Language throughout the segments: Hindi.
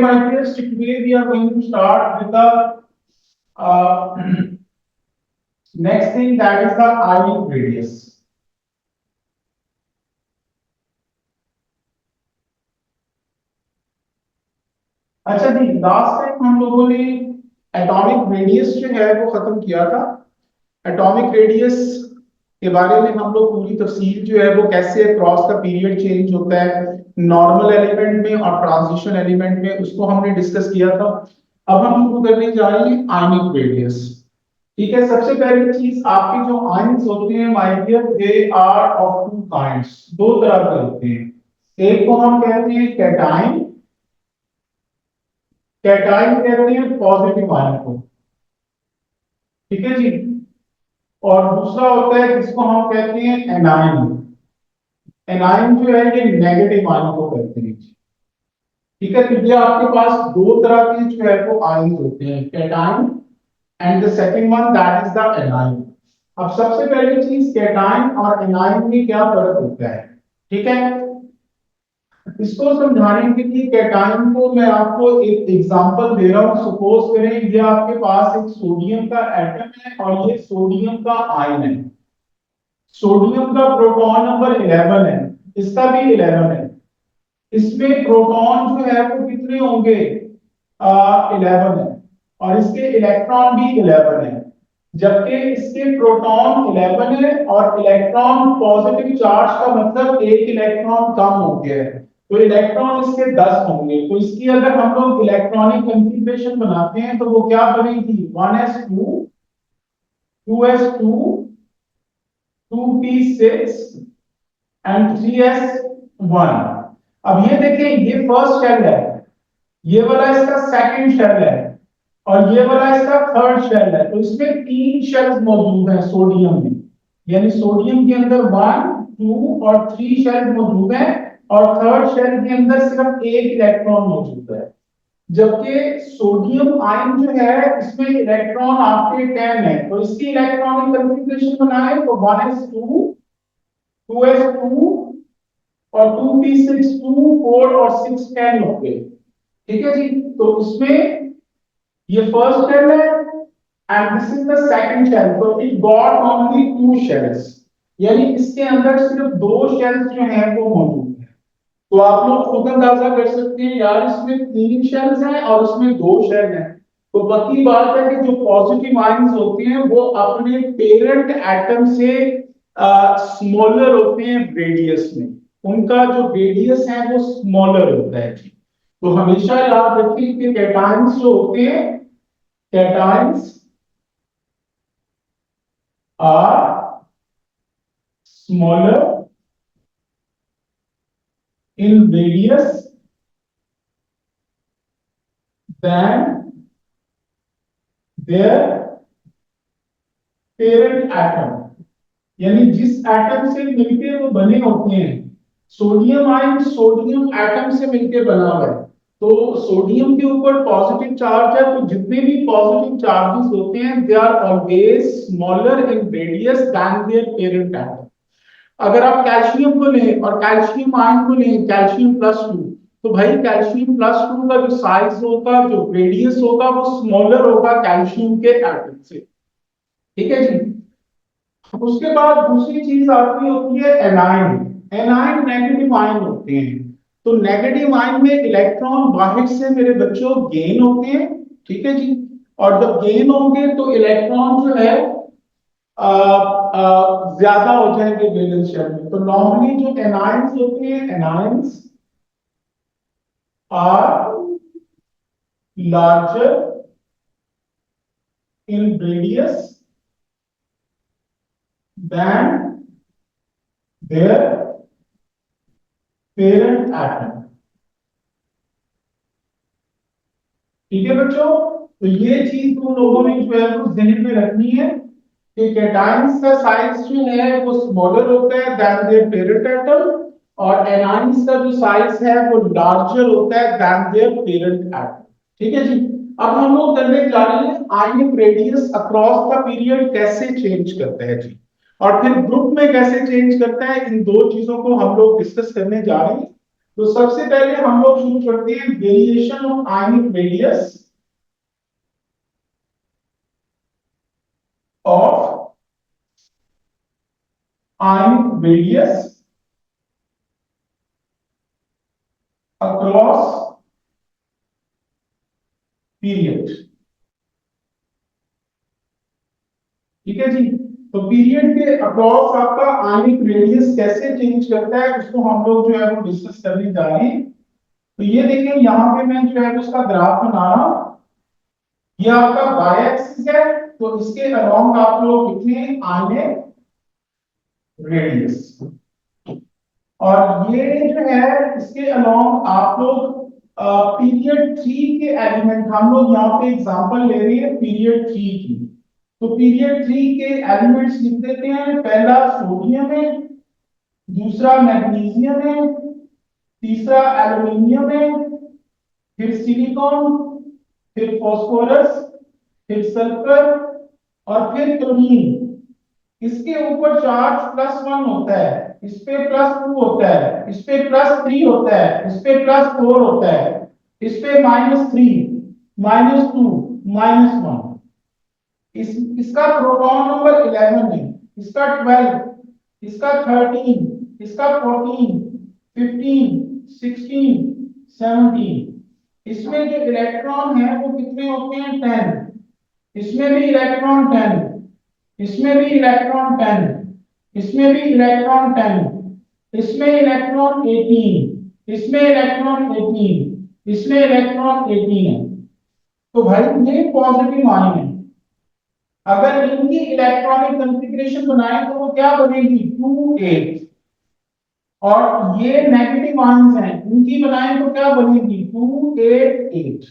my dears, today we are going to start with the next thing, that is the ionic radius. अच्छा जी, लास्ट टाइम हम लोगों ने एटॉमिक रेडियस जो है वो खत्म किया था। एटॉमिक रेडियस के बारे में हम लोग पूरी तफसील जो है वो कैसे अक्रॉस द पीरियड चेंज होता है नॉर्मल एलिमेंट में और ट्रांजिशन एलिमेंट में, उसको हमने डिस्कस किया था। अब हम शुरू करने जा रहे हैं आयनिक रेडियस। ठीक है, सबसे पहली चीज, आपके जो आयंस होते हैं my dear, they are of two kinds, दो तरह के होते हैं। एक को हम कहते हैं कैटाइन, कैटाइन कहते हैं पॉजिटिव आयन को, ठीक है जी। और दूसरा होता है जिसको हम कहते हैं एनायन। एनायन जो है ये नेगेटिव आयन को कहते हैं, ठीक है। तो ये आपके पास दो तरह के जो है वो आयन होते हैं, cation and the second one that is the anion. अब सबसे पहली चीज, कैटाइन और एनायन में क्या फर्क होता है, ठीक है। इसको समझाने के लिए कैटाइन को मैं आपको एक एग्जांपल दे रहा हूं। सपोज करें ये आपके पास एक सोडियम का एटम है और ये सोडियम का आयन है। सोडियम का प्रोटॉन नंबर 11 है, इसका भी 11 है। इसमें प्रोटॉन जो है वो कितने होंगे, 11 है, और इसके इलेक्ट्रॉन भी 11 है। जबकि इसके प्रोटॉन 11 है और इलेक्ट्रॉन पॉजिटिव चार्ज का मतलब एक इलेक्ट्रॉन कम हो गया है, तो इलेक्ट्रॉन इसके 10 होंगे। तो इसकी अगर हम लोग इलेक्ट्रॉनिक कॉन्फ़िगरेशन बनाते हैं तो वो क्या बनेगी, 1s2 2s2 2p6 and 3s1। अब ये देखिए, ये फर्स्ट शेल है, ये वाला इसका सेकंड शेल है और ये वाला इसका थर्ड शेल है। तो इसमें 3 शेल्स मौजूद हैं सोडियम में, यानी सोडियम के अंदर 1 2 और 3 शेल्स मौजूद हैं और थर्ड शेल के अंदर सिर्फ एक इलेक्ट्रॉन मौजूद है। जबकि सोडियम आयन जो है इसमें इलेक्ट्रॉन आपके 10 है, तो इसकी इलेक्ट्रॉनिक कॉन्फ़िगरेशन बनाए तो 1s2 2s2 और 2p6 2 4 और 6 10 हो गए, ठीक है जी। तो इसमें ये फर्स्ट शेल है and this is the second shell, तो इट गॉट ओनली 2 शेल्स, यानी इसके अंदर सिर्फ 2 शेल्स जो हैं वो मौजूद हैं। तो आप लोग खुद अंदाजा कर सकते हैं यार, इसमें 3 शेल्स हैं और इसमें 2 शेल हैं। तो बाकी बात है कि जो पॉजिटिव आयंस होते हैं वो अपने पेरेंट एटम से स्मॉलर होते हैं रेडियस में, उनका जो रेडियस है वो स्मॉलर होता है जी। तो हमेशा याद रखिए कि कैटायंस जो होते हैं, cations are smaller in radius than their parent atom, यानी जिस एटम से मिलके वो बने होते हैं। सोडियम आयन सोडियम एटम से मिलके बना हुआ है, तो सोडियम के ऊपर पॉजिटिव चार्ज है, तो जितने भी पॉजिटिव चार्जेस होते हैं they are always smaller in radius than their parent atom. अगर आप कैल्शियम को लें और कैल्शियम आयन को लें, कैल्शियम प्लस 2, तो भाई कैल्शियम प्लस 2 का जो साइज होगा, जो रेडियस होगा, वो स्मॉलर होगा कैल्शियम के एटम से, ठीक है जी। उसके बाद दूसरी चीज आपकी होती है एनायन। एनायन नेगेटिव आयन होते हैं, तो नेगेटिव आयन में इलेक्ट्रॉन बाहर से मेरे बच्चों गेन होते हैं, ठीक है जी। और जब गेन होंगे तो इलेक्ट्रॉन जो है ज्यादा हो जाएंगे वैलेंस शेल में। तो नॉर्मली जो एनायंस होते हैं, anions are larger in radius than their parent atom, ठीक है बच्चों। तो ये चीज तुम लोगों ने जो है वो ध्यान में रखनी है कि कैटायंस का साइज जो है वो स्मॉलर होता है देन देयर पेरेंट एटम, और एनायंस का जो साइज है वो लार्जर होता है देन देयर पेरेंट एटम, ठीक है जी। अब हम लोग करने जा रहे हैं ionic radius across the period कैसे चेंज करता है जी, और फिर ग्रुप में कैसे चेंज करता है। इन दो चीजों को हम लोग डिस्कस करने जा रहे हैं। तो सबसे पहले हम लोग शुरू करते हैं variation of ionic radius of ionic radius across period। ठीक है जी। तो पीरियड के अक्रॉस आपका आयनिक रेडियस कैसे चेंज करता है उसको हम लोग जो है वो डिस्कस करने जा रहे हैं। तो ये देखिए यहाँ पे मैं जो है उसका ग्राफ बना रहा हूं। ये आपका वाई एक्सिस है, तो इसके अलोंग आप लोग लिखें आयनिक रेडियस, और ये जो है इसके अलोंग आप लोग पीरियड 3 के एलिमेंट, हम लोग यहाँ पे एग्जांपल ले रहे हैं पीरियड 3 की। तो पीरियड 3 के एलिमेंट्स लिख देते हैं। पहला सोडियम है, दूसरा मैग्नीशियम है, तीसरा एल्युमिनियम है, फिर सिलिकॉन, फिर फास्फोरस, फिर सल्फर और फिर क्लोरीन। इसके ऊपर चार्ज +1 होता है, इस पे +2 होता है, इस पे +3 होता है, इस पे +4 होता है, इस पे -3, -2, -1। इसका प्रोटॉन नंबर 11 है, इसका 12, इसका 13, इसका 14, 15, 16, 17। इसमें जो इलेक्ट्रॉन है वो कितने होते हैं? 10। इसमें भी इलेक्ट्रॉन 10, इसमें भी इलेक्ट्रॉन 10, इसमें भी इलेक्ट्रॉन 10, इसमें इलेक्ट्रॉन 18, इसमें इलेक्ट्रॉन 18, इसमें इलेक्ट्रॉन 18 है। तो भाई ये पॉजिटिव आयन है। अगर इनकी इलेक्ट्रॉनिक कॉन्फ़िगरेशन बनाए तो वो क्या बनेगी? 2 8। और ये नेगेटिव आयंस हैं, इनकी बनाए तो क्या बनेगी? 2 8 8।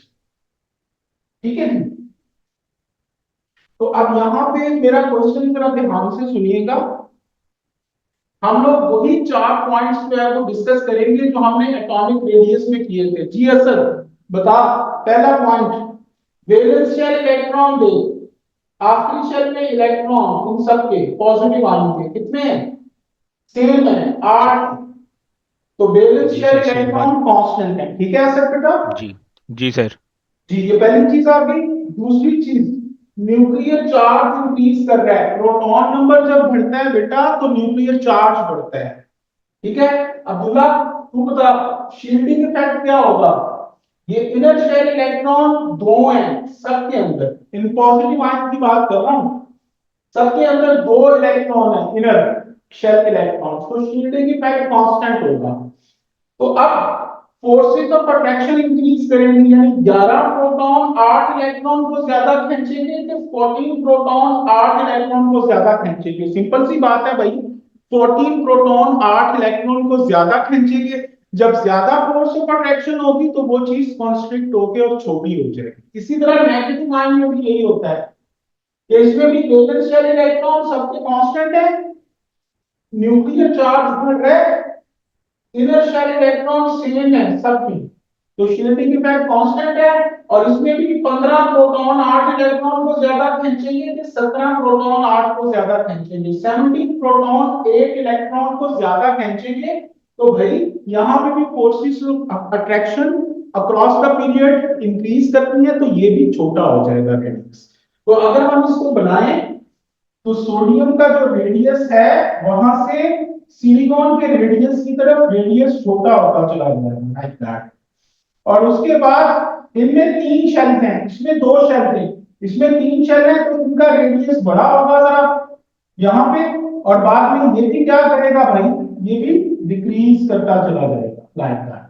ठीक है जी। तो अब यहां पे मेरा क्वेश्चन जरा ध्यान से सुनिएगा। हम लोग वही 4 पॉइंट्स जो है वो डिस्कस करेंगे जो हमने एटॉमिक रेडियस में किए थे। जी सर, बता। पहला पॉइंट, वैलेंस शेल इलेक्ट्रॉन दे, आखिरी शेल में इलेक्ट्रॉन इन सब के पॉजिटिव आयन के कितने हैं? सेम है, 8। तो वैलेंस जी shell sir, same one. Electron constant है। ठीक है सर बेटा? जी। जी सर। जी, ये पहली चीज आ गई। दूसरी चीज, न्यूक्लियर चार्ज इंक्रीज कर रहा है। प्रोटॉन नंबर जब बढ़ता है बेटा तो न्यूक्लियर चार्ज बढ़ता है। ठीक है। अब्दुल्ला, तू बता, शील्डिंग इफेक्ट क्या होगा? ये इनर शेल इलेक्ट्रॉन दो हैं सबके अंदर, इन पॉजिटिव आयन की बात कर रहा हूं। सबके अंदर दो इलेक्ट्रॉन है, इनर शेल इलेक्ट्रॉन, तो शील्डिंग इफेक्ट कांस्टेंट होगा। तो अब फोर्सेस ऑफ अट्रैक्शन इंक्रीज करेंगे, यानी 11 प्रोटॉन 8 इलेक्ट्रॉन को ज्यादा खींचेंगे कि 14 प्रोटॉन 8 इलेक्ट्रॉन को ज्यादा खींचेंगे? सिंपल सी बात है भाई, 14 प्रोटॉन 8 इलेक्ट्रॉन को ज्यादा खींचेंगे। जब ज्यादा फोर्स ऑफ अट्रैक्शन होगी तो वो चीज कॉन्स्ट्रिक्ट होकर और छोटी हो जाएगी। इसी तरह नेगेटिव आयन में भी यही होता है कि इसमें भी वैलेंस शेल इलेक्ट्रॉन सबके कांस्टेंट है, न्यूक्लियर चार्ज बढ़ रहा है, इनर शेल इलेक्ट्रॉन सेम है सबकी, तो शील्डिंग इफेक्ट कांस्टेंट है। और इसमें भी 15 प्रोटॉन 8 इलेक्ट्रॉन को ज्यादा खींचेंगे कि 17 प्रोटॉन 8 को ज्यादा खींचेंगे? 17 प्रोटॉन 8 इलेक्ट्रॉन को ज्यादा खींचेंगे। तो भाई यहाँ पे भी forces of attraction across the period increase करती है, तो ये भी छोटा हो जाएगा रेडियस। तो अगर हम इसको बनाएं तो सोडियम का जो रेडियस है वहां से सिलिकॉन के रेडियस की तरफ रेडियस छोटा होता चला जाएगा, लाइक दैट। और उसके बाद इनमें 3 शेल हैं, इसमें 2 शेल थे, इसमें 3 शेल है, तो इनका रेडियस बड़ा होगा जरा यहाँ पे। और बाद में ये भी क्या करेगा भाई? ये भी डिक्रीज करता चला जाएगा, लाइक दैट।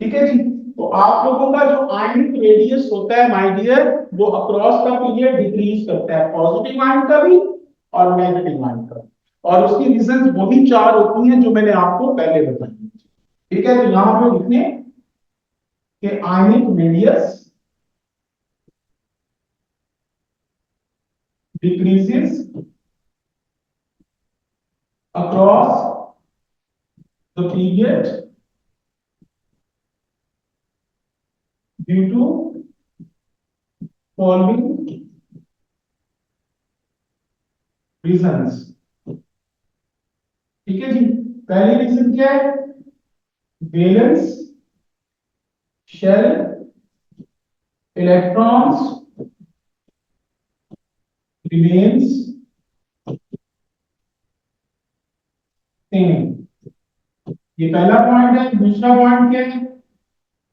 ठीक है जी। तो आप लोगों का जो आयनिक रेडियस होता है माय डियर, वो अक्रॉस का पीरियड डिक्रीज करता है, पॉजिटिव आयन का भी और नेगेटिव आयन का भी। और उसकी रीजन वही 4 होती हैं जो मैंने आपको पहले बताई। ठीक है, तो यहां पे लिखने कि ionic radius decreases across the period due to following reasons। ठीक है जी। पहली रीजन क्या है? valence shell electrons remains same। ये पहला पॉइंट है। दूसरा पॉइंट क्या है?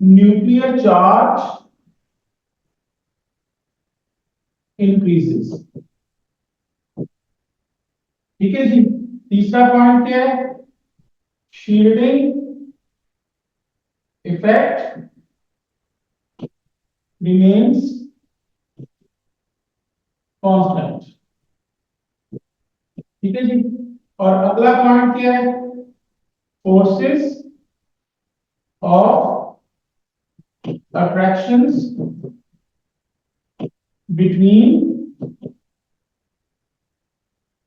Nuclear charge increases. ठीक है जी। तीसरा पॉइंट क्या है? Shielding effect remains constant. ठीक है जी। और अगला पॉइंट क्या है? Forces of attractions between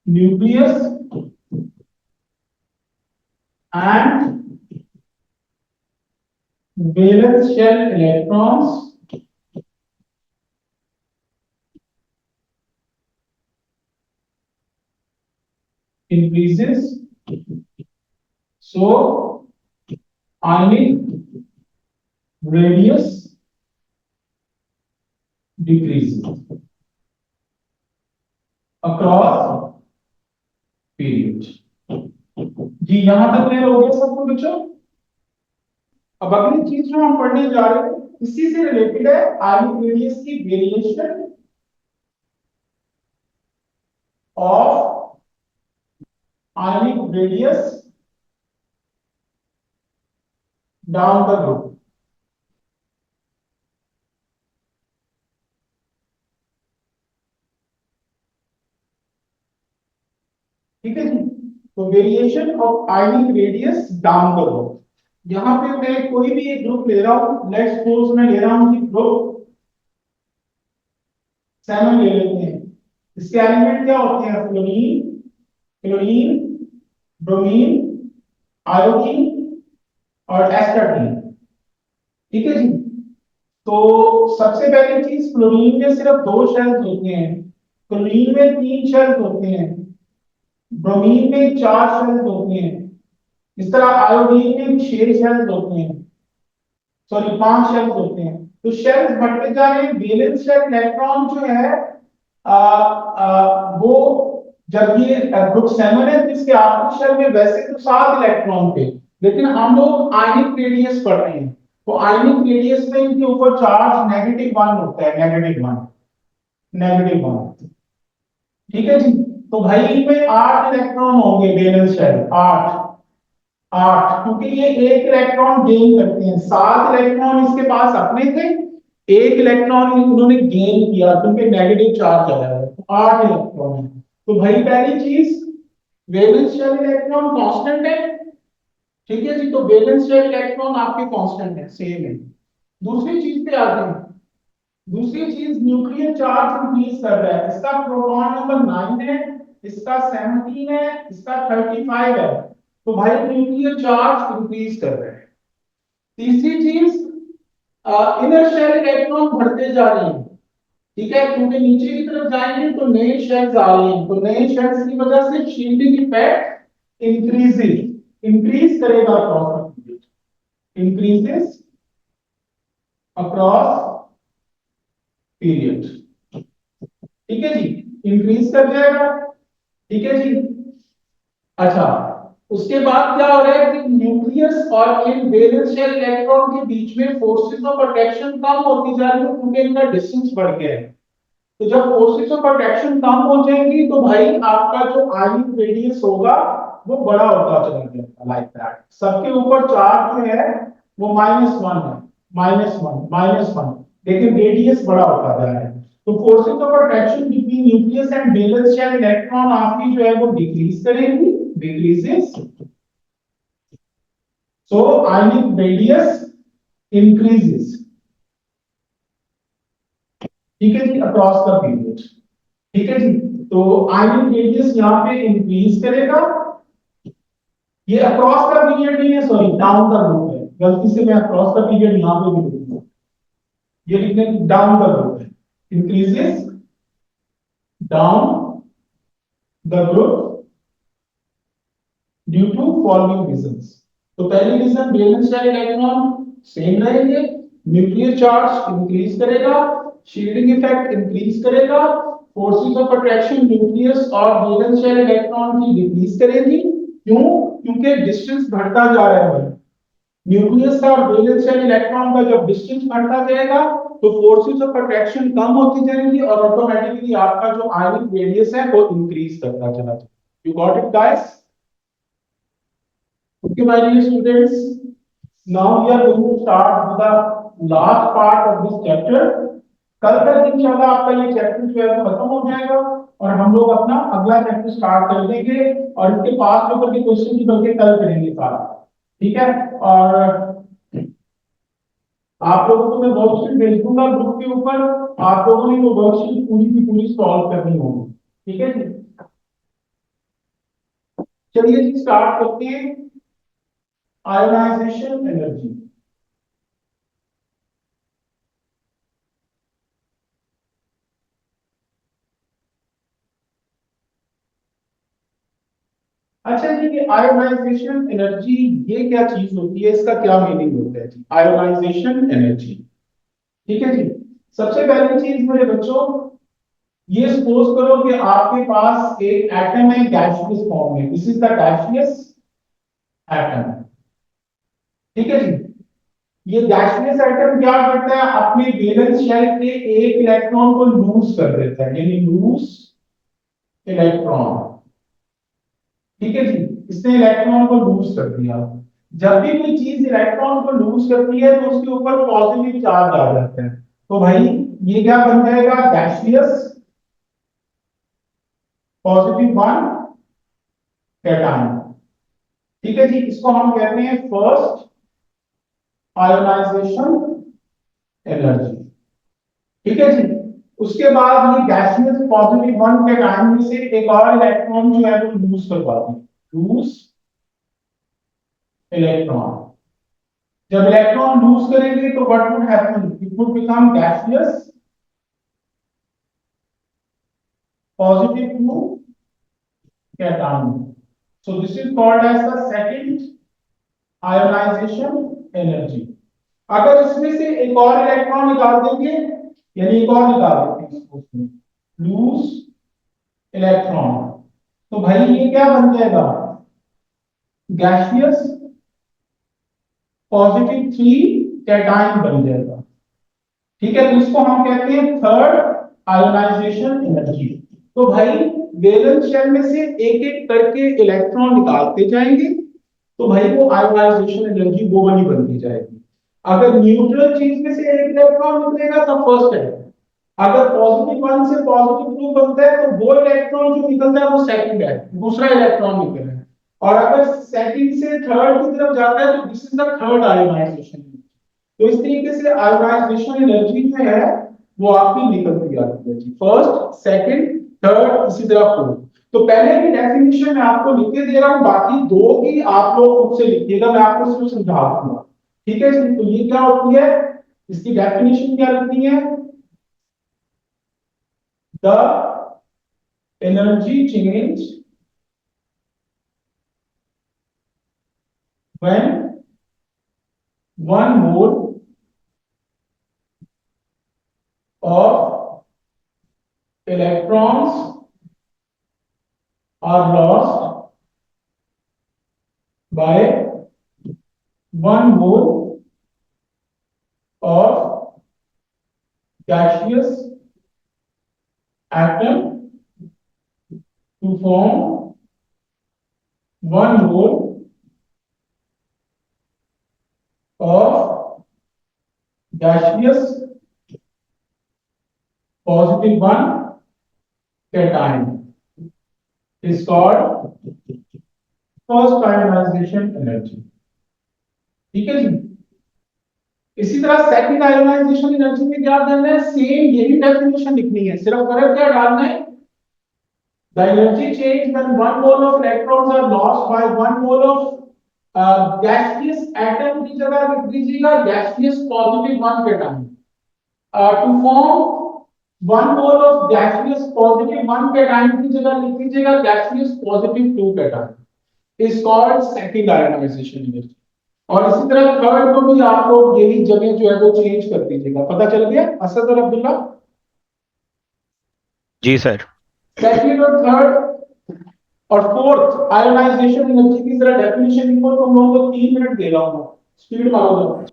nucleus and valence shell electrons increases, so ionic radius decreases across period। जी यहां तक क्लियर हो गया सबको बच्चों? अब अगली चीज जो हम पढ़ने जा रहे हैं इसी से रिलेटेड है, आयनिक रेडियस की variation of ionic radius down the group. ठीक है जी। तो variation of ionic radius down the group. यहां पे मैं कोई भी एक ग्रुप ले रहा हूं, लेट्स सपोज मैं ले रहा हूं कि ग्रुप 7 ले लेते हैं। इसके एलिमेंट क्या होते हैं? फ्लोरीन, क्लोरीन, ब्रोमीन, आयोडीन और एस्टाटीन। ठीक है जी। तो सबसे पहली चीज, क्लोरीन में सिर्फ 2 शेल्स होते हैं, क्लोरीन में 3 शेल्स होते हैं, ब्रोमीन में 4 शेल्स होते हैं, इस तरह आयोडीन में 6 शेल्स होते हैं, सॉरी 5 शेल्स होते हैं। तो शेल्स बढ़ते जा रहे हैं। वैलेंस शेल इलेक्ट्रॉन जो है वो जब ये ग्रुप 7 है तो इसके आखिरी शेल में वैसे तो 7 इलेक्ट्रॉन थे, लेकिन हम लोग आयनिक रेडियस पढ़ रहे हैं, तो आयनिक रेडियस में इनके ऊपर चार्ज -1 होता है, -1। ठीक है जी। तो भाई इनमें 8 इलेक्ट्रॉन होंगे, वैलेंस शेल 8 8, क्योंकि ये एक इलेक्ट्रॉन गेन करते हैं। 7 इलेक्ट्रॉन इसके पास अपने थे, एक इलेक्ट्रॉन इन्होंने गेन किया क्योंकि नेगेटिव चार्ज आया है, तो 8 इलेक्ट्रॉन है। तो भाई पहली चीज, वैलेंस शेल इलेक्ट्रॉन कांस्टेंट है। ठीक है जी। तो वैलेंस शेल इलेक्ट्रॉन आपके कांस्टेंट है, सेम है। दूसरी चीज पे आते हैं। दूसरी चीज, न्यूक्लियर चार्ज इंक्रीज कर रहा है। इसका प्रोटॉन नंबर 9 है, इसका 17 है, इसका 35 है। तो भाई न्यूक्लियर चार्ज इंक्रीज कर रहा है। तीसरी चीज, इनर शेल इलेक्ट्रॉन बढ़ते जा रहे हैं। ठीक है, क्योंकि नीचे की तरफ जाएंगे तो नए शेल्स आ रहे हैं, तो नए शेल्स की वजह से शील्डिंग इफेक्ट इंक्रीज करेगा अक्रॉस, इंक्रीजेस अक्रॉस पीरियड। ठीक है जी, इंक्रीज कर जाएगा। ठीक है जी। अच्छा, उसके बाद क्या हो रहा है कि न्यूक्लियस और इन वैलेंस शेल इलेक्ट्रॉन के बीच में फोर्सेस ऑफ अट्रैक्शन कम होती जा रही है क्योंकि इनका डिस्टेंस बढ़ गया है। तो जब फोर्सेस ऑफ अट्रैक्शन कम हो जाएंगी तो भाई आपका जो आयनिक रेडियस होगा वो बड़ा होता चला जाएगा, लाइक दैट। सबके ऊपर चार्ज जो है वो -1 है, -1, लेकिन रेडियस बड़ा होता जा रहा है। तो forces of attraction between nucleus and valence shell electron आपकी जो है वो डिक्रीज करेगी, decreases, so ionic radius increases। ठीक है जी, अक्रॉस द पीरियड। ठीक है जी। तो आयनिक रेडियस यहाँ पे इंक्रीज करेगा। ये अक्रॉस द पीरियड नहीं है, सॉरी डाउन द ग्रुप है, गलती से मैं अक्रॉस द पीरियड यहाँ पे भी लिख दिया, ये लिखने डाउन द ग्रुप है, increases down the group due to following reasons. तो पहली reason valence shell electron same रहेंगे, न्यूक्लियर चार्ज इंक्रीज करेगा, शील्डिंग इफेक्ट इंक्रीज करेगा, फोर्सेस ऑफ अट्रैक्शन न्यूक्लियस और वैलेंस शेल इलेक्ट्रॉन की डिक्रीज करेगी। क्यों? क्योंकि डिस्टेंस बढ़ता जा रहा है। न्यूक्लियस का और वैलेंस शेल इलेक्ट्रॉन का जब डिस्टेंस बढ़ता जाएगा तो फोर्सेस ऑफ अट्रैक्शन कम होती जाएंगी और ऑटोमेटिकली आपका जो आयनिक रेडियस है वो इंक्रीज करता चला जाएगा। You got it guys? Okay, my dear students, now we are going to start with the last part of this chapter. कल तक इंशाल्लाह आपका ये चैप्टर जो है वो खत्म हो जाएगा और हम लोग अपना अगला चैप्टर स्टार्ट कर देंगे और इसके पास जो करके क्वेश्चन की बल्कि कल करेंगे सारा। ठीक है? और आप लोगों को मैं वर्कशीट भेज दूंगा ग्रुप के ऊपर, आप लोगों ने वो वर्कशीट पूरी की पूरी सॉल्व करनी होगी। ठीक है जी? चलिए जी स्टार्ट करते हैं। Ionization energy. अच्छा जी, ये आयोनाइजेशन एनर्जी ये क्या चीज होती है, इसका क्या मीनिंग होता है जी आयोनाइजेशन एनर्जी? ठीक है जी। सबसे पहली चीज मेरे बच्चों, ये सपोज करो कि आपके पास एक एटम है गैसियस फॉर्म में, this is the gaseous atom. ठीक है जी। ये गैसियस एटम क्या करता है, अपने वैलेंस शेल के एक इलेक्ट्रॉन को लूज कर देता है, यानी लूज इलेक्ट्रॉन। ठीक है जी। इसने इलेक्ट्रॉन को लूज कर दिया। जब भी कोई चीज इलेक्ट्रॉन को लूज करती है तो उसके ऊपर पॉजिटिव चार्ज आ जाता है, तो भाई ये क्या बन जाएगा, गैसियस पॉजिटिव वन कैटायन। ठीक है जी। इसको हम कहते हैं फर्स्ट आयोनाइजेशन एनर्जी। ठीक है जी। उसके बाद ये गैसियस पॉजिटिव वन कैटायन में से एक और इलेक्ट्रॉन जो है वो लूज करवाते हैं, लूज इलेक्ट्रॉन। जब इलेक्ट्रॉन लूज करेंगे तो what would happen, it would become gaseous positive to cation. So this is called as the second ionization energy. अगर इसमें से एक और इलेक्ट्रॉन निकाल देंगे, यानी एक और निकाल देते हैं उसमें लूज इलेक्ट्रॉन, तो भाई ये क्या बन जाएगा, गैसियस पॉजिटिव थ्री कैटायन बन जाएगा। ठीक है? तो इसको हम कहते हैं थर्ड आयोनाइजेशन एनर्जी। तो भाई वैलेंस शेल में से एक एक करके इलेक्ट्रॉन निकालते जाएंगे तो भाई वो आयोनाइजेशन एनर्जी वो वाली बनती जाएगी। अगर न्यूट्रल चीज में से एक इलेक्ट्रॉन निकलेगा तो फर्स्ट है, अगर पॉजिटिव वन से पॉजिटिव टू बनता है तो वो इलेक्ट्रॉन जो निकलता है वो सेकंड है, दूसरा इलेक्ट्रॉन निकल रहा है। और अगर सेकंड से थर्ड की तरफ जाता है तो this is the third ionization. तो इस तरीके से आयोनाइजेशन एनर्जी जो है वो आपकी निकलती जाती है जी, फर्स्ट सेकंड थर्ड इसी तरह फोर्थ। तो पहले की डेफिनेशन मैं आपको लिख के दे रहा हूं, बाकी दो की आप लोग खुद से लिखिएगा, मैं आपको सिर्फ समझा दूंगा। ठीक है जी? तो ये क्या होती है, इसकी डेफिनेशन क्या लिखनी है, the energy change when one mole of electrons are lost by 1 mole of gaseous atom to form 1 mole of gaseous positive one cation is called first ionization energy. ठीक है जी? इसी तरह सेकंड आयोनाइजेशन एनर्जी में क्या करना है, सेम यही डेफिनेशन लिखनी है, सिर्फ फर्क क्या डालना है, the energy change when 1 mole of electrons are lost by 1 mole of gaseous atom की जगह लिख दीजिएगा gaseous positive one cation to form 1 mole of gaseous positive one cation की जगह लिख दीजिएगा gaseous positive two cation is called second ionization energy. और इसी तरह थर्ड को भी आप लोग यही जगह जो है वो चेंज कर दीजिएगा। पता चल गया असद और अब्दुल्ला? जी सर। सेकंड और थर्ड और फोर्थ आयोनाइजेशन एनर्जी की जरा डेफिनेशन लिखो। तुम लोगों को 3 मिनट दे रहा हूँ, स्पीड मारो जरा।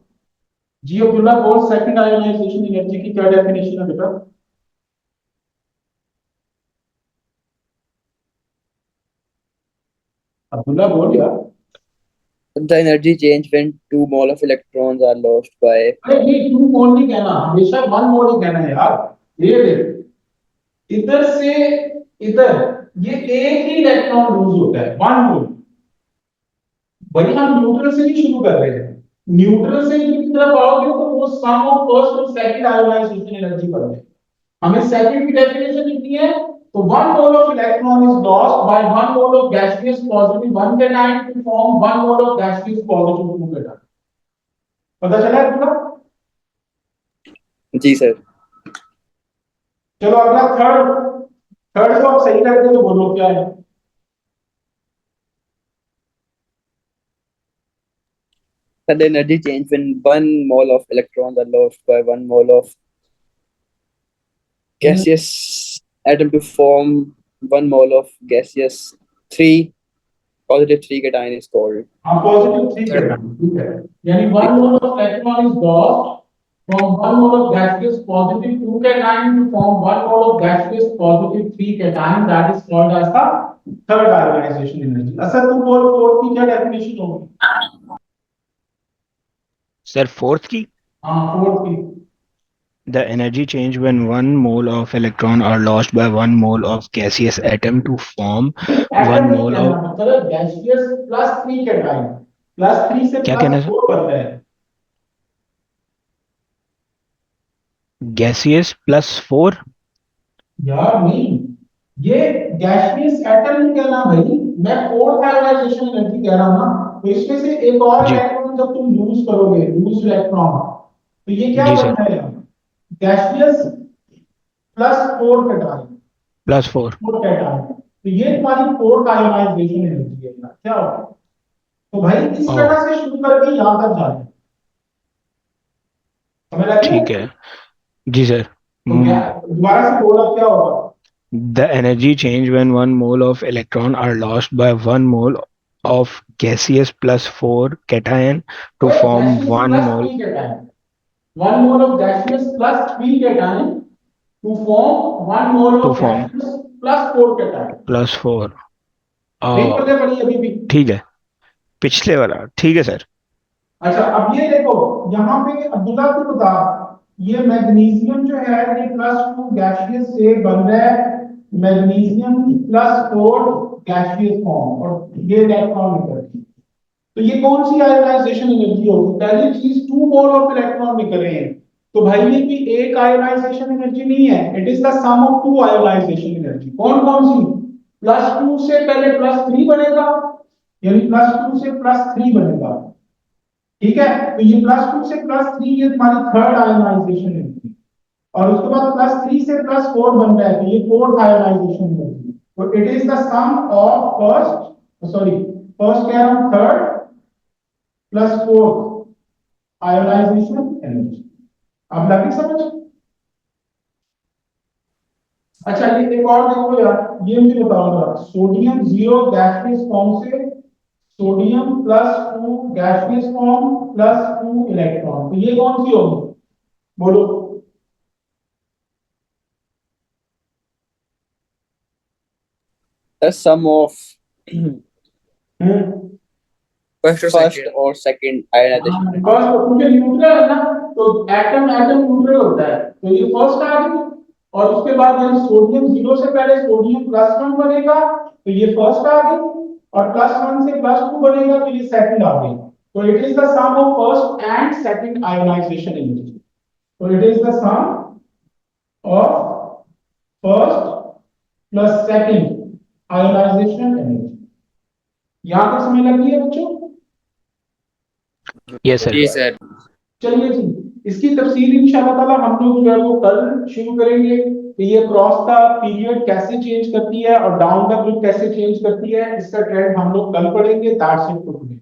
जी अब्दुल्ला बोल, सेकंड आयोनाइजेशन एनर्जी की क्या डेफिनेशन है बेटा? अब्दुल्ला बोल यार। The energy change when 2 mole of electrons are lost by अरे ये 2 मोल नहीं कहना, हमेशा 1 मोल ही कहना है यार। ये देख, इधर से इधर ये एक ही इलेक्ट्रॉन लूज होता है, 1 मोल। वही हम न्यूट्रल से ही शुरू कर रहे हैं। न्यूट्रल से इनकी तरफ आओगे तो वो सम ऑफ फर्स्ट और सेकंड आयोनाइजेशन एनर्जी बनते हैं। हमें सेकंड की डेफिनेशन लिखनी है। तो 1 mole of electron is lost by 1 mole of gaseous positive 1 cation to form 1 mole of gaseous positive 2 cation. पता चला है पूरा? जी सर। चलो अगला थर्ड। थर्ड को आप सही करते हो तो बोलो क्या है? The energy change when 1 mole of electrons are lost by 1 mole of gaseous atom to form 1 mole of gaseous 3 positive 3 cation is called. हाँ पॉजिटिव 3 कैटायन, ठीक है। यानी 1 mole of electron is lost from 1 mole of gaseous positive 2 cation to form 1 mole of gaseous positive 3 cation, that is called as the third ionization energy। अच्छा तुम बोल फोर्थ की क्या डेफिनेशन होगी? सर फोर्थ की, हाँ फोर्थ की। the energy change when 1 mole of electron are lost by 1 mole of gaseous atom to form atom one नहीं mole कहना, of मतलब गैसियस प्लस 3 cation, प्लस 3 से क्या प्लस कहना है सर? 4 बनता है। गैसियस +4। यार नहीं, ये गैसियस एटम नहीं कहना भाई, मैं फोर्थ आयोनाइजेशन एनर्जी कह रहा हूं ना। तो इसमें से एक और जी इलेक्ट्रॉन जब तुम लूज करोगे, लूज इलेक्ट्रॉन, तो ये क्या जी सर। बनता है? Gaseous +4 cation, +4। 4 कैटायन। तो ये तुम्हारी फोर्थ आयोनाइजेशन एनर्जी है ना, क्या होगा? तो भाई इस ओह तरह से शुरू करके यहां तक जाना, समझ लगी है? ठीक है। जी सर। तो दोबारा से बोला क्या होगा? The energy change when 1 mole of electron are lost by 1 mole of gaseous +4 cation to ओए form gaseous one plus mole 3 cation, 1 mole of gaseous plus 3 cation to form 1 mole to of form gaseous plus 4 cation. +4। नहीं पता पड़ी अभी भी? ठीक है, पिछले वाला ठीक है सर। अच्छा अब ये देखो, यहाँ पे अब्दुल्ला को बता, ये मैग्नीशियम जो है ये +2 गैसियस से बन रहा है, मैग्नीशियम +4 गैसियस फॉर्म, और ये इलेक्ट्रॉन निकल रही है। तो ये कौन सी आयोनाइजेशन एनर्जी होगी? पहली चीज 2 मोल ऑफ इलेक्ट्रॉन निकल रहे हैं, तो भाई ये भी एक आयोनाइजेशन एनर्जी नहीं है, it is the sum of 2 ionization energy. कौन कौन सी? +2 से पहले +3 बनेगा, यानी +2 से +3 बनेगा, ठीक है। तो ये +2 से +3 ये तुम्हारी थर्ड आयोनाइजेशन एनर्जी, और उसके बाद +3 से +4 बन रहा है, तो ये फोर्थ आयोनाइजेशन एनर्जी। तो it is the sum of first, sorry first कह रहा हूं, third plus fourth ionization energy. अब लगी समझ? अच्छा ये एक और देखो यार, ये मुझे बताओ जरा, सोडियम 0 गैसियस फॉर्म से सोडियम +2 गैसियस फॉर्म +2 इलेक्ट्रॉन, तो ये कौन सी होगी? बोलो। The sum of hmm, first or second ionization energy. First क्योंकि न्यूट्रल है ना, तो एटम एटम न्यूट्रल होता है, तो ये फर्स्ट आ गई। और उसके बाद यानी सोडियम 0 से पहले सोडियम +1 बनेगा, तो ये फर्स्ट आ गई। और +1 से +2 बनेगा, तो ये सेकंड आ गई। तो it is the sum of first and second ionisation energy. तो it is the sum of first plus second ionisation energy. यहां तक समझ लगी है बच्चों? Yes sir. जी सर। चलिए जी, इसकी तफसील इंशाल्लाह ताला हम लोग जो है वो कल शुरू करेंगे कि ये क्रॉस का पीरियड कैसे चेंज करती है और डाउन का ग्रुप कैसे चेंज करती है, इसका ट्रेंड हम लोग कल पढ़ेंगे। That's it for today.